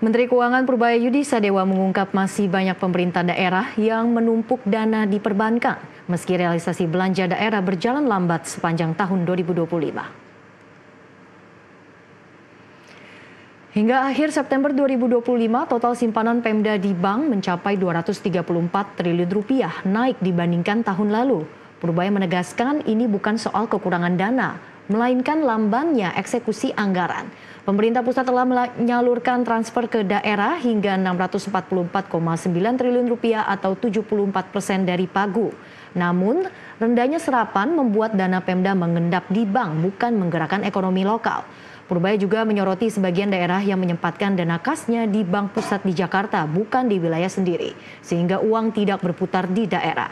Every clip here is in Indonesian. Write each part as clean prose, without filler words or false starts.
Menteri Keuangan Purbaya Sadewa mengungkap masih banyak pemerintah daerah yang menumpuk dana di perbankan, meski realisasi belanja daerah berjalan lambat sepanjang tahun 2025. Hingga akhir September 2025, total simpanan Pemda di bank mencapai 234 triliun rupiah, naik dibandingkan tahun lalu. Purbaya menegaskan ini bukan soal kekurangan dana, melainkan lambannya eksekusi anggaran. Pemerintah pusat telah menyalurkan transfer ke daerah hingga 644,9 triliun rupiah atau 74% dari pagu. Namun, rendahnya serapan membuat dana Pemda mengendap di bank, bukan menggerakkan ekonomi lokal. Purbaya juga menyoroti sebagian daerah yang menyempatkan dana kasnya di bank pusat di Jakarta, bukan di wilayah sendiri, sehingga uang tidak berputar di daerah.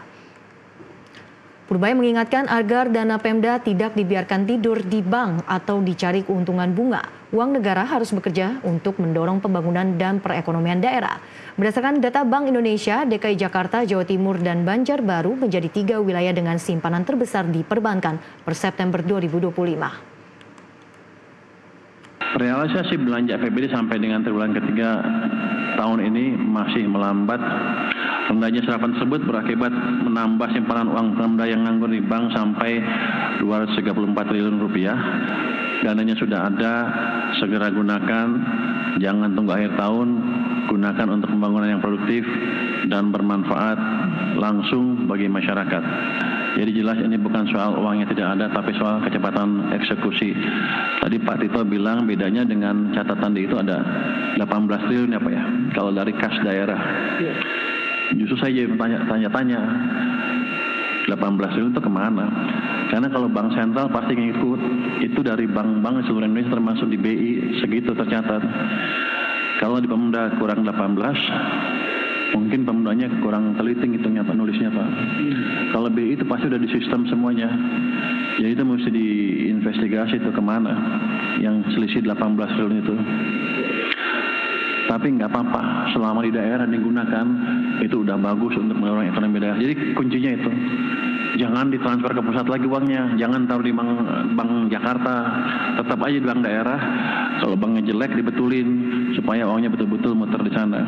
Purbaya mengingatkan agar dana Pemda tidak dibiarkan tidur di bank atau dicari keuntungan bunga. Uang negara harus bekerja untuk mendorong pembangunan dan perekonomian daerah. Berdasarkan data Bank Indonesia, DKI Jakarta, Jawa Timur, dan Banjarbaru menjadi 3 wilayah dengan simpanan terbesar di perbankan per September 2025. Realisasi belanja APBD sampai dengan triwulan ketiga tahun ini masih melambat. Rendahnya serapan tersebut berakibat menambah simpanan uang Pemda yang nganggur di bank sampai 234 triliun rupiah. Dananya sudah ada, segera gunakan, jangan tunggu akhir tahun, gunakan untuk pembangunan yang produktif dan bermanfaat langsung bagi masyarakat. Jadi jelas ini bukan soal uangnya tidak ada, tapi soal kecepatan eksekusi. Tadi Pak Tito bilang bedanya dengan catatan di itu ada 18 triliun ya Pak ya, kalau dari kas daerah. Justru saya tanya-tanya, 18 triliun itu kemana? Karena kalau bank sentral pasti ngikut, itu dari bank-bank seluruh Indonesia termasuk di BI, segitu tercatat. Kalau di Pemda kurang 18, mungkin Pemdanya kurang teliti ngitungnya Pak, nulisnya Pak. Kalau BI itu pasti udah di sistem semuanya. Jadi itu mesti diinvestigasi itu kemana yang selisih 18 triliun itu. Tapi nggak apa-apa, selama di daerah digunakan, itu udah bagus untuk mendorong ekonomi daerah. Jadi kuncinya itu, jangan ditransfer ke pusat lagi uangnya, jangan taruh di bank Jakarta, tetap aja di bank daerah. Kalau banknya jelek dibetulin, supaya uangnya betul-betul muter di sana.